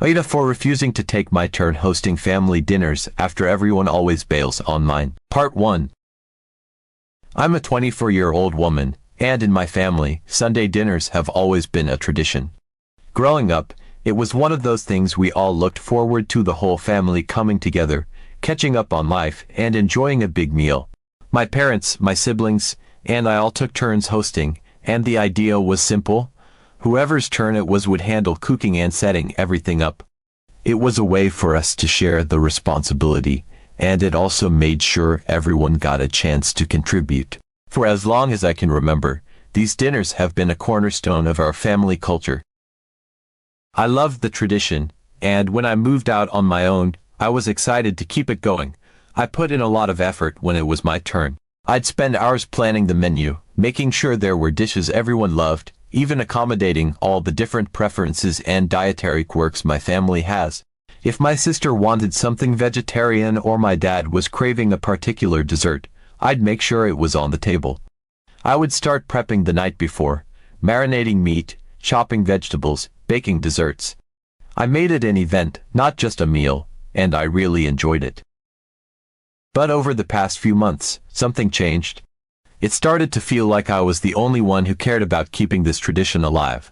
AITA for refusing to take my turn hosting family dinners after everyone always bails on mine. Part 1. I'm a 24-year-old woman, and in my family, Sunday dinners have always been a tradition. Growing up, it was one of those things we all looked forward to, the whole family coming together, catching up on life, and enjoying a big meal. My parents, my siblings, and I all took turns hosting, and the idea was simple. Whoever's turn it was would handle cooking and setting everything up. It was a way for us to share the responsibility, and it also made sure everyone got a chance to contribute. For as long as I can remember, these dinners have been a cornerstone of our family culture. I loved the tradition, and when I moved out on my own, I was excited to keep it going. I put in a lot of effort when it was my turn. I'd spend hours planning the menu, making sure there were dishes everyone loved, even accommodating all the different preferences and dietary quirks my family has. If my sister wanted something vegetarian or my dad was craving a particular dessert, I'd make sure it was on the table. I would start prepping the night before, marinating meat, chopping vegetables, baking desserts. I made it an event, not just a meal, and I really enjoyed it. But over the past few months, something changed. It started to feel like I was the only one who cared about keeping this tradition alive.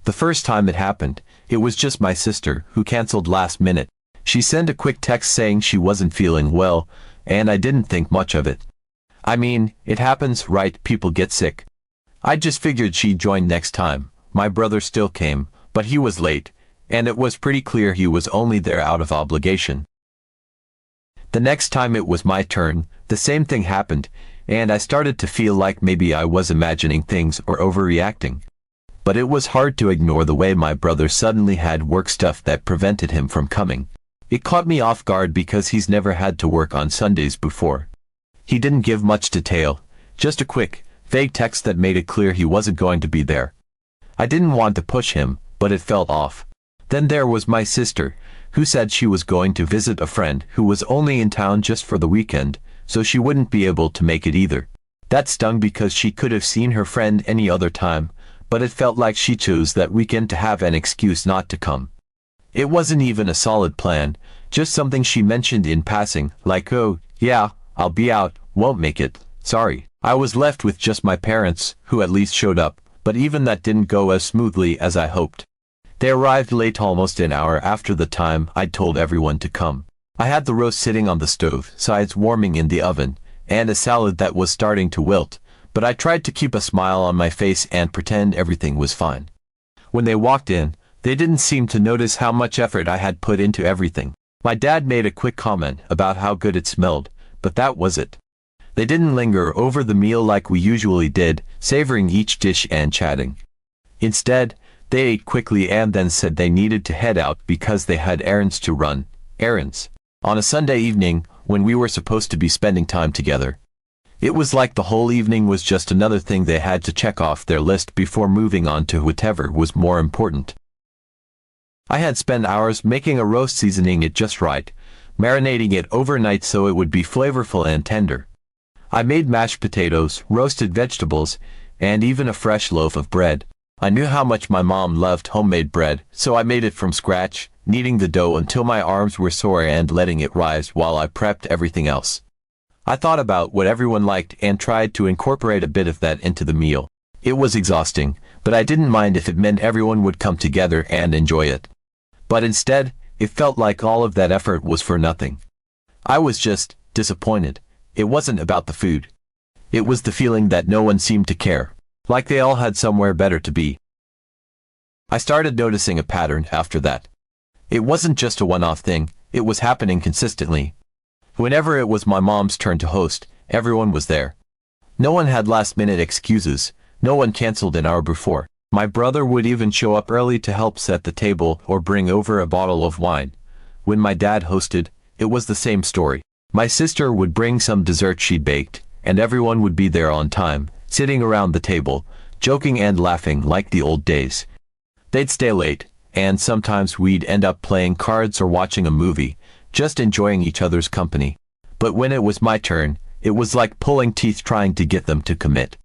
The first time it happened, it was just my sister, who canceled last minute. She sent a quick text saying she wasn't feeling well, and I didn't think much of it. I mean, it happens, right? People get sick. I just figured she'd join next time. My brother still came, but he was late, and it was pretty clear he was only there out of obligation. The next time it was my turn, the same thing happened, and I started to feel like maybe I was imagining things or overreacting. But it was hard to ignore the way my brother suddenly had work stuff that prevented him from coming. It caught me off guard because he's never had to work on Sundays before. He didn't give much detail, just a quick, vague text that made it clear he wasn't going to be there. I didn't want to push him, but it felt off. Then there was my sister, who said she was going to visit a friend who was only in town just for the weekend, so she wouldn't be able to make it either. That stung because she could have seen her friend any other time, but it felt like she chose that weekend to have an excuse not to come. It wasn't even a solid plan, just something she mentioned in passing, like, "Oh, yeah, I'll be out, won't make it, sorry." I was left with just my parents, who at least showed up, but even that didn't go as smoothly as I hoped. They arrived late, almost an hour after the time I'd told everyone to come. I had the roast sitting on the stove, sides warming in the oven, and a salad that was starting to wilt, but I tried to keep a smile on my face and pretend everything was fine. When they walked in, they didn't seem to notice how much effort I had put into everything. My dad made a quick comment about how good it smelled, but that was it. They didn't linger over the meal like we usually did, savoring each dish and chatting. Instead, they ate quickly and then said they needed to head out because they had errands to run. Errands. On a Sunday evening, when we were supposed to be spending time together. It was like the whole evening was just another thing they had to check off their list before moving on to whatever was more important. I had spent hours making a roast, seasoning it just right, marinating it overnight so it would be flavorful and tender. I made mashed potatoes, roasted vegetables, and even a fresh loaf of bread. I knew how much my mom loved homemade bread, so I made it from scratch, kneading the dough until my arms were sore and letting it rise while I prepped everything else. I thought about what everyone liked and tried to incorporate a bit of that into the meal. It was exhausting, but I didn't mind if it meant everyone would come together and enjoy it. But instead, it felt like all of that effort was for nothing. I was just disappointed. It wasn't about the food. It was the feeling that no one seemed to care, like they all had somewhere better to be. I started noticing a pattern after that. It wasn't just a one-off thing, it was happening consistently. Whenever it was my mom's turn to host, everyone was there. No one had last-minute excuses, no one canceled an hour before. My brother would even show up early to help set the table or bring over a bottle of wine. When my dad hosted, it was the same story. My sister would bring some dessert she'd baked, and everyone would be there on time, sitting around the table, joking and laughing like the old days. They'd stay late, and sometimes we'd end up playing cards or watching a movie, just enjoying each other's company. But when it was my turn, it was like pulling teeth trying to get them to commit.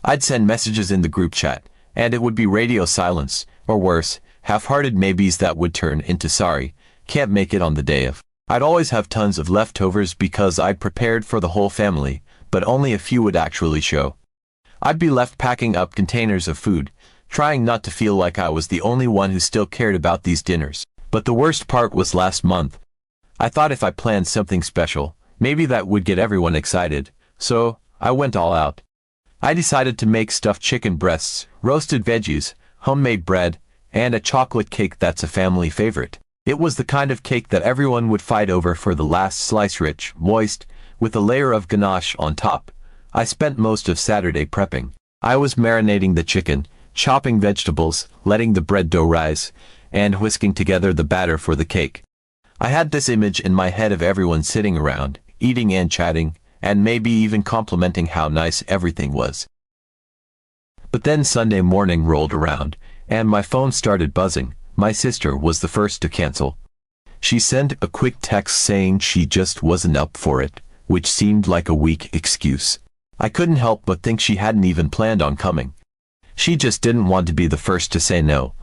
I'd send messages in the group chat, and it would be radio silence, or worse, half-hearted maybes that would turn into sorry, can't make it on the day of. I'd always have tons of leftovers because I'd prepared for the whole family, but only a few would actually show. I'd be left packing up containers of food, trying not to feel like I was the only one who still cared about these dinners. But the worst part was last month. I thought if I planned something special, maybe that would get everyone excited, so I went all out. I decided to make stuffed chicken breasts, roasted veggies, homemade bread, and a chocolate cake that's a family favorite. It was the kind of cake that everyone would fight over for the last slice, rich, moist, with a layer of ganache on top. I spent most of Saturday prepping. I was marinating the chicken, chopping vegetables, letting the bread dough rise, and whisking together the batter for the cake. I had this image in my head of everyone sitting around, eating and chatting, and maybe even complimenting how nice everything was. But then Sunday morning rolled around, and my phone started buzzing. My sister was the first to cancel. She sent a quick text saying she just wasn't up for it, which seemed like a weak excuse. I couldn't help but think she hadn't even planned on coming. She just didn't want to be the first to say no.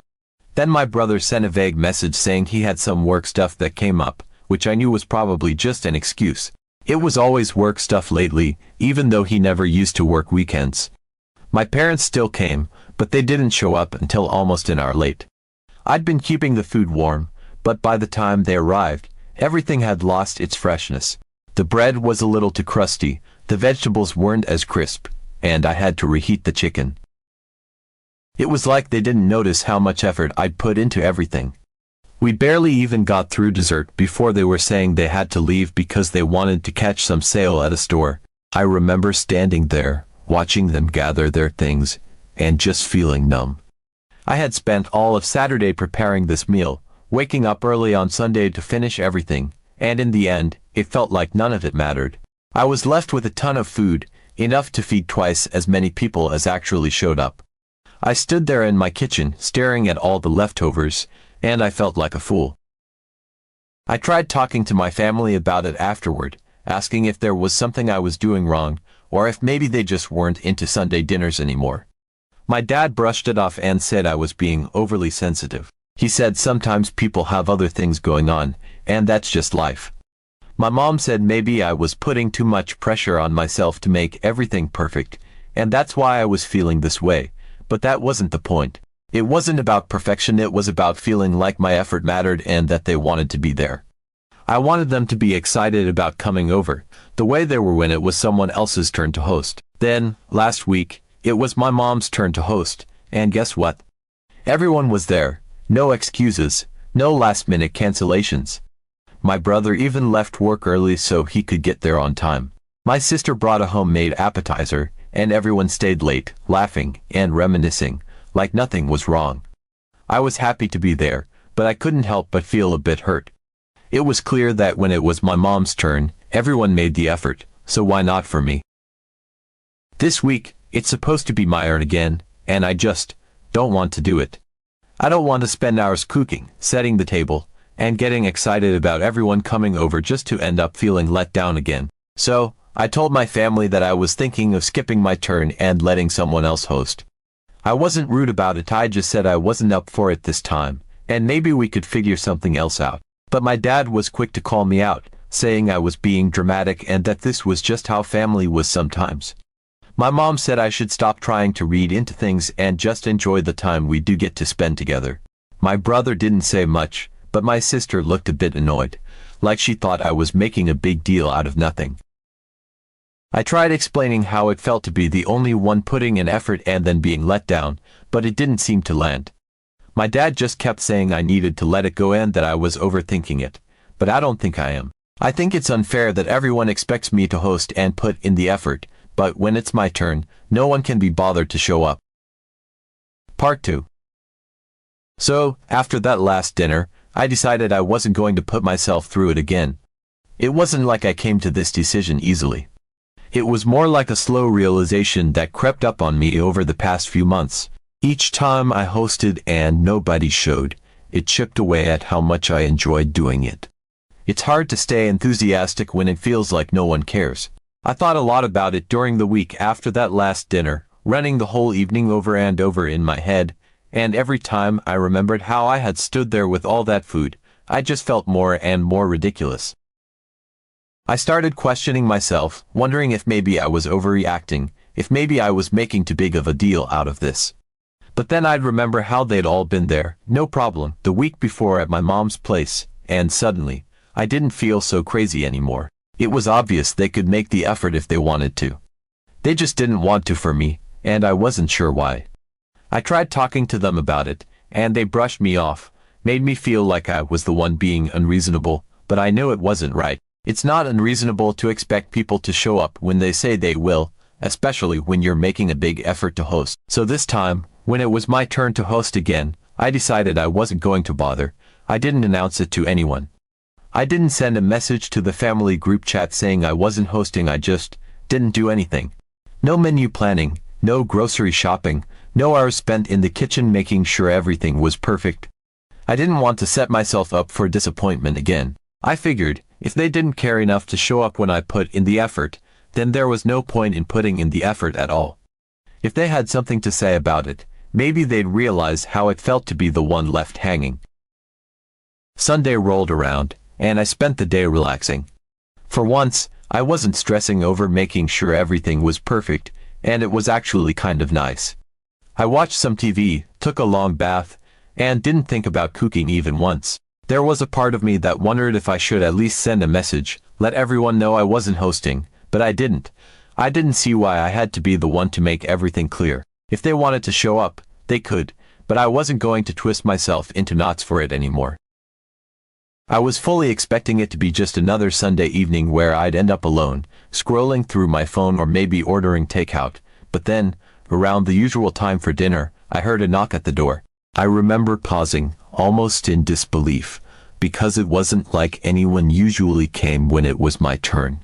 Then my brother sent a vague message saying he had some work stuff that came up, which I knew was probably just an excuse. It was always work stuff lately, even though he never used to work weekends. My parents still came, but they didn't show up until almost an hour late. I'd been keeping the food warm, but by the time they arrived, everything had lost its freshness. The bread was a little too crusty, the vegetables weren't as crisp, and I had to reheat the chicken. It was like they didn't notice how much effort I'd put into everything. We barely even got through dessert before they were saying they had to leave because they wanted to catch some sale at a store. I remember standing there, watching them gather their things, and just feeling numb. I had spent all of Saturday preparing this meal, waking up early on Sunday to finish everything, and in the end, it felt like none of it mattered. I was left with a ton of food, enough to feed twice as many people as actually showed up. I stood there in my kitchen, staring at all the leftovers, and I felt like a fool. I tried talking to my family about it afterward, asking if there was something I was doing wrong, or if maybe they just weren't into Sunday dinners anymore. My dad brushed it off and said I was being overly sensitive. He said sometimes people have other things going on, and that's just life. My mom said maybe I was putting too much pressure on myself to make everything perfect, and that's why I was feeling this way, but that wasn't the point. It wasn't about perfection, it was about feeling like my effort mattered and that they wanted to be there. I wanted them to be excited about coming over, the way they were when it was someone else's turn to host. Then, last week, it was my mom's turn to host, and guess what? Everyone was there, no excuses, no last-minute cancellations. My brother even left work early so he could get there on time. My sister brought a homemade appetizer, and everyone stayed late, laughing and reminiscing, like nothing was wrong. I was happy to be there, but I couldn't help but feel a bit hurt. It was clear that when it was my mom's turn, everyone made the effort, so why not for me? This week, it's supposed to be my turn again, and I just don't want to do it. I don't want to spend hours cooking, setting the table, and getting excited about everyone coming over just to end up feeling let down again. So, I told my family that I was thinking of skipping my turn and letting someone else host. I wasn't rude about it, I just said I wasn't up for it this time, and maybe we could figure something else out. But my dad was quick to call me out, saying I was being dramatic and that this was just how family was sometimes. My mom said I should stop trying to read into things and just enjoy the time we do get to spend together. My brother didn't say much, but my sister looked a bit annoyed, like she thought I was making a big deal out of nothing. I tried explaining how it felt to be the only one putting in effort and then being let down, but it didn't seem to land. My dad just kept saying I needed to let it go and that I was overthinking it, but I don't think I am. I think it's unfair that everyone expects me to host and put in the effort, but when it's my turn, no one can be bothered to show up. Part 2. So, after that last dinner, I decided I wasn't going to put myself through it again. It wasn't like I came to this decision easily. It was more like a slow realization that crept up on me over the past few months. Each time I hosted and nobody showed, it chipped away at how much I enjoyed doing it. It's hard to stay enthusiastic when it feels like no one cares. I thought a lot about it during the week after that last dinner, running the whole evening over and over in my head, and every time I remembered how I had stood there with all that food, I just felt more and more ridiculous. I started questioning myself, wondering if maybe I was overreacting, if maybe I was making too big of a deal out of this. But then I'd remember how they'd all been there, no problem, the week before at my mom's place, and suddenly, I didn't feel so crazy anymore. It was obvious they could make the effort if they wanted to. They just didn't want to for me, and I wasn't sure why. I tried talking to them about it, and they brushed me off, made me feel like I was the one being unreasonable, but I knew it wasn't right. It's not unreasonable to expect people to show up when they say they will, especially when you're making a big effort to host. So this time, when it was my turn to host again, I decided I wasn't going to bother. I didn't announce it to anyone. I didn't send a message to the family group chat saying I wasn't hosting. I just didn't do anything. No menu planning, no grocery shopping, no hours spent in the kitchen making sure everything was perfect. I didn't want to set myself up for disappointment again. I figured, if they didn't care enough to show up when I put in the effort, then there was no point in putting in the effort at all. If they had something to say about it, maybe they'd realize how it felt to be the one left hanging. Sunday rolled around, and I spent the day relaxing. For once, I wasn't stressing over making sure everything was perfect, and it was actually kind of nice. I watched some TV, took a long bath, and didn't think about cooking even once. There was a part of me that wondered if I should at least send a message, let everyone know I wasn't hosting, but I didn't. I didn't see why I had to be the one to make everything clear. If they wanted to show up, they could, but I wasn't going to twist myself into knots for it anymore. I was fully expecting it to be just another Sunday evening where I'd end up alone, scrolling through my phone or maybe ordering takeout, but then, around the usual time for dinner, I heard a knock at the door. I remember pausing, almost in disbelief, because it wasn't like anyone usually came when it was my turn.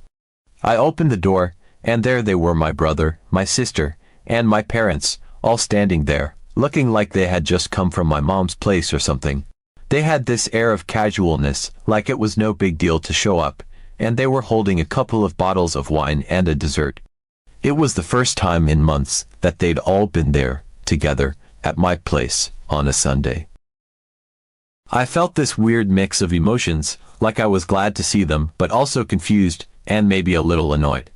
I opened the door, and there they were, my brother, my sister, and my parents, all standing there, looking like they had just come from my mom's place or something. They had this air of casualness, like it was no big deal to show up, and they were holding a couple of bottles of wine and a dessert. It was the first time in months that they'd all been there, together, at my place, on a Sunday. I felt this weird mix of emotions, like I was glad to see them, but also confused, and maybe a little annoyed.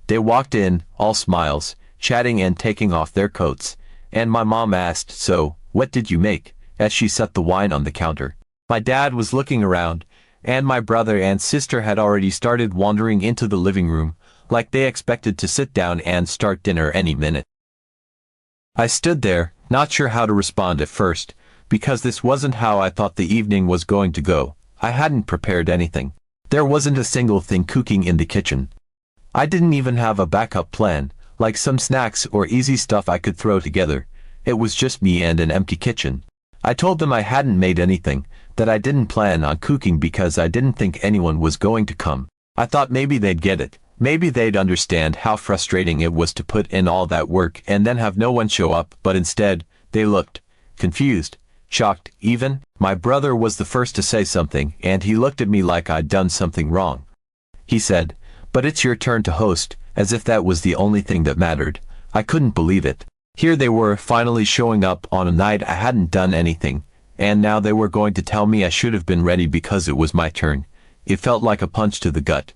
They walked in, all smiles, chatting and taking off their coats, and my mom asked, "So, what did you make?" as she set the wine on the counter. My dad was looking around, and my brother and sister had already started wandering into the living room, like they expected to sit down and start dinner any minute. I stood there, not sure how to respond at first, because this wasn't how I thought the evening was going to go. I hadn't prepared anything. There wasn't a single thing cooking in the kitchen. I didn't even have a backup plan, like some snacks or easy stuff I could throw together. It was just me and an empty kitchen. I told them I hadn't made anything, that I didn't plan on cooking because I didn't think anyone was going to come. I thought maybe they'd get it. Maybe they'd understand how frustrating it was to put in all that work and then have no one show up, but instead, they looked confused, shocked even. My brother was the first to say something, and he looked at me like I'd done something wrong. He said, "But it's your turn to host," as if that was the only thing that mattered. I couldn't believe it. Here they were, finally showing up on a night I hadn't done anything, and now they were going to tell me I should have been ready because it was my turn. It felt like a punch to the gut.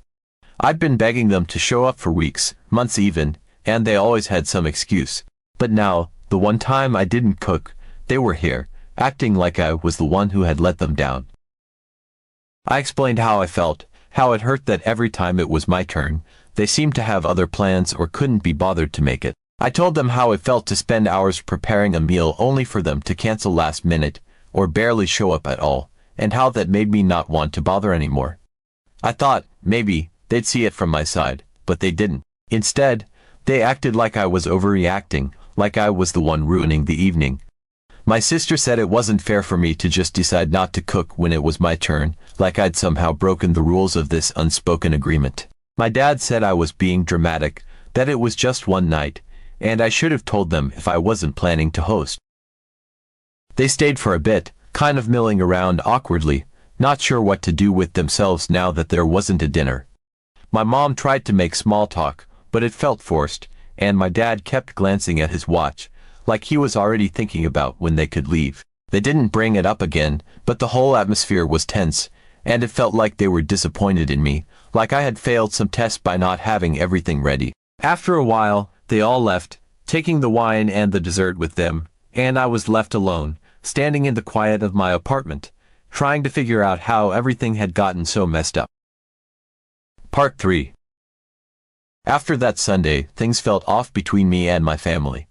I'd been begging them to show up for weeks, months even, and they always had some excuse. But now, the one time I didn't cook, they were here, acting like I was the one who had let them down. I explained how I felt, how it hurt that every time it was my turn, they seemed to have other plans or couldn't be bothered to make it. I told them how it felt to spend hours preparing a meal only for them to cancel last minute, or barely show up at all, and how that made me not want to bother anymore. I thought, maybe, they'd see it from my side, but they didn't. Instead, they acted like I was overreacting, like I was the one ruining the evening. My sister said it wasn't fair for me to just decide not to cook when it was my turn, like I'd somehow broken the rules of this unspoken agreement. My dad said I was being dramatic, that it was just one night, and I should have told them if I wasn't planning to host. They stayed for a bit, kind of milling around awkwardly, not sure what to do with themselves now that there wasn't a dinner. My mom tried to make small talk, but it felt forced, and my dad kept glancing at his watch, like he was already thinking about when they could leave. They didn't bring it up again, but the whole atmosphere was tense, and it felt like they were disappointed in me, like I had failed some test by not having everything ready. After a while, they all left, taking the wine and the dessert with them, and I was left alone, standing in the quiet of my apartment, trying to figure out how everything had gotten so messed up. Part 3. After that Sunday, things felt off between me and my family.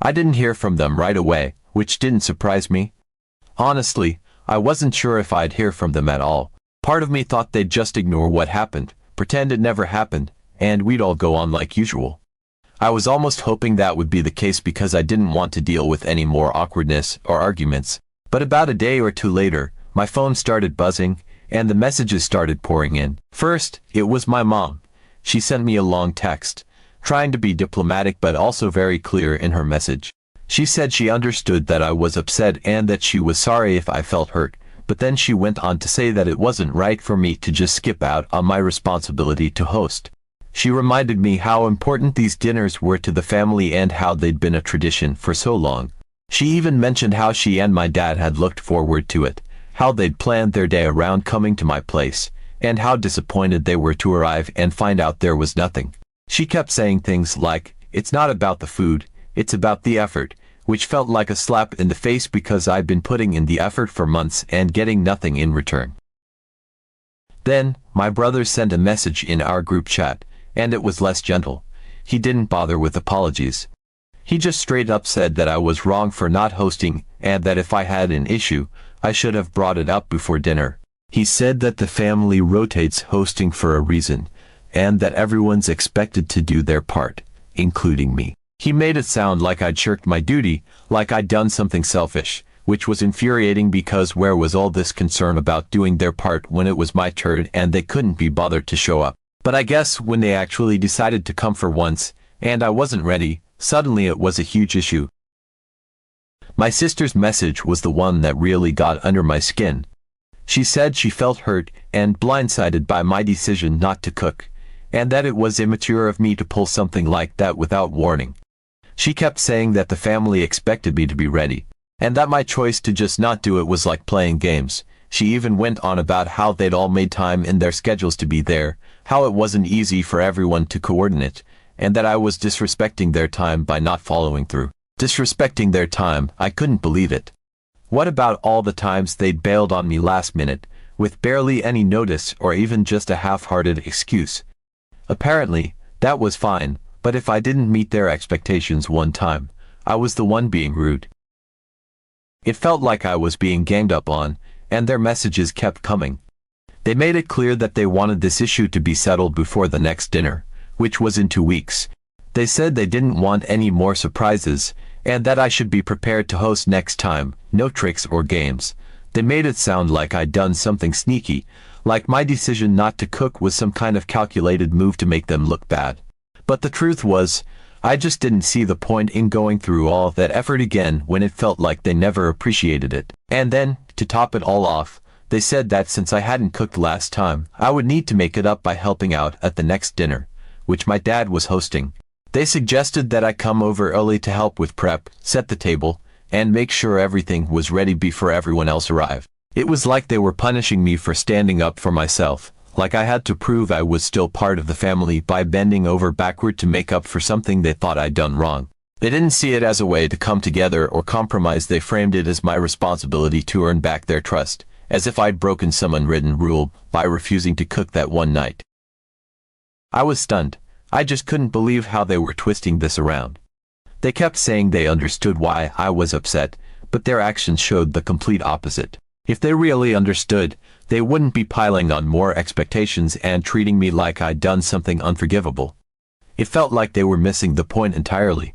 I didn't hear from them right away, which didn't surprise me. Honestly, I wasn't sure if I'd hear from them at all. Part of me thought they'd just ignore what happened, pretend it never happened, and we'd all go on like usual. I was almost hoping that would be the case because I didn't want to deal with any more awkwardness or arguments. But about a day or two later, my phone started buzzing, and the messages started pouring in. First, it was my mom. She sent me a long text, trying to be diplomatic but also very clear in her message. She said she understood that I was upset and that she was sorry if I felt hurt, but then she went on to say that it wasn't right for me to just skip out on my responsibility to host. She reminded me how important these dinners were to the family and how they'd been a tradition for so long. She even mentioned how she and my dad had looked forward to it, how they'd planned their day around coming to my place, and how disappointed they were to arrive and find out there was nothing. She kept saying things like, "It's not about the food, it's about the effort," which felt like a slap in the face because I'd been putting in the effort for months and getting nothing in return. Then, my brother sent a message in our group chat, and it was less gentle. He didn't bother with apologies. He just straight up said that I was wrong for not hosting and that if I had an issue, I should have brought it up before dinner. He said that the family rotates hosting for a reason, and that everyone's expected to do their part, including me. He made it sound like I'd shirked my duty, like I'd done something selfish, which was infuriating because where was all this concern about doing their part when it was my turn and they couldn't be bothered to show up? But I guess when they actually decided to come for once, and I wasn't ready, suddenly it was a huge issue. My sister's message was the one that really got under my skin. She said she felt hurt and blindsided by my decision not to cook, and that it was immature of me to pull something like that without warning. She kept saying that the family expected me to be ready, and that my choice to just not do it was like playing games. She even went on about how they'd all made time in their schedules to be there, how it wasn't easy for everyone to coordinate, and that I was disrespecting their time by not following through. Disrespecting their time, I couldn't believe it. What about all the times they'd bailed on me last minute, with barely any notice or even just a half-hearted excuse? Apparently, that was fine, but if I didn't meet their expectations one time, I was the one being rude. It felt like I was being ganged up on, and their messages kept coming. They made it clear that they wanted this issue to be settled before the next dinner, which was in 2 weeks. They said they didn't want any more surprises, and that I should be prepared to host next time, no tricks or games. They made it sound like I'd done something sneaky, like my decision not to cook was some kind of calculated move to make them look bad. But the truth was, I just didn't see the point in going through all that effort again when it felt like they never appreciated it. And then, to top it all off, they said that since I hadn't cooked last time, I would need to make it up by helping out at the next dinner, which my dad was hosting. They suggested that I come over early to help with prep, set the table, and make sure everything was ready before everyone else arrived. It was like they were punishing me for standing up for myself, like I had to prove I was still part of the family by bending over backward to make up for something they thought I'd done wrong. They didn't see it as a way to come together or compromise. They framed it as my responsibility to earn back their trust, as if I'd broken some unwritten rule by refusing to cook that one night. I was stunned. I just couldn't believe how they were twisting this around. They kept saying they understood why I was upset, but their actions showed the complete opposite. If they really understood, they wouldn't be piling on more expectations and treating me like I'd done something unforgivable. It felt like they were missing the point entirely.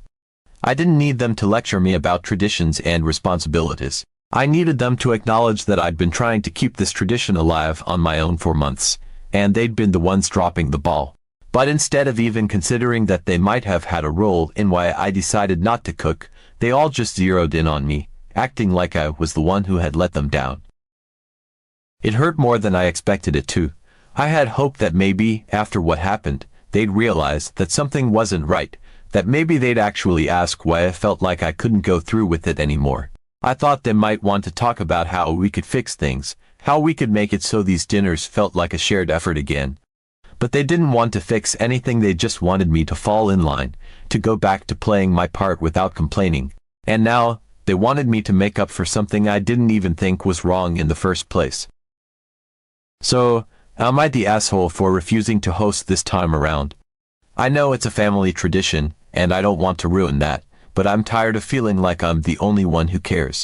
I didn't need them to lecture me about traditions and responsibilities. I needed them to acknowledge that I'd been trying to keep this tradition alive on my own for months, and they'd been the ones dropping the ball. But instead of even considering that they might have had a role in why I decided not to cook, they all just zeroed in on me, acting like I was the one who had let them down. It hurt more than I expected it to. I had hoped that maybe, after what happened, they'd realize that something wasn't right, that maybe they'd actually ask why I felt like I couldn't go through with it anymore. I thought they might want to talk about how we could fix things, how we could make it so these dinners felt like a shared effort again. But they didn't want to fix anything, they just wanted me to fall in line, to go back to playing my part without complaining. And now, they wanted me to make up for something I didn't even think was wrong in the first place. So, am I the asshole for refusing to host this time around? I know it's a family tradition, and I don't want to ruin that, but I'm tired of feeling like I'm the only one who cares.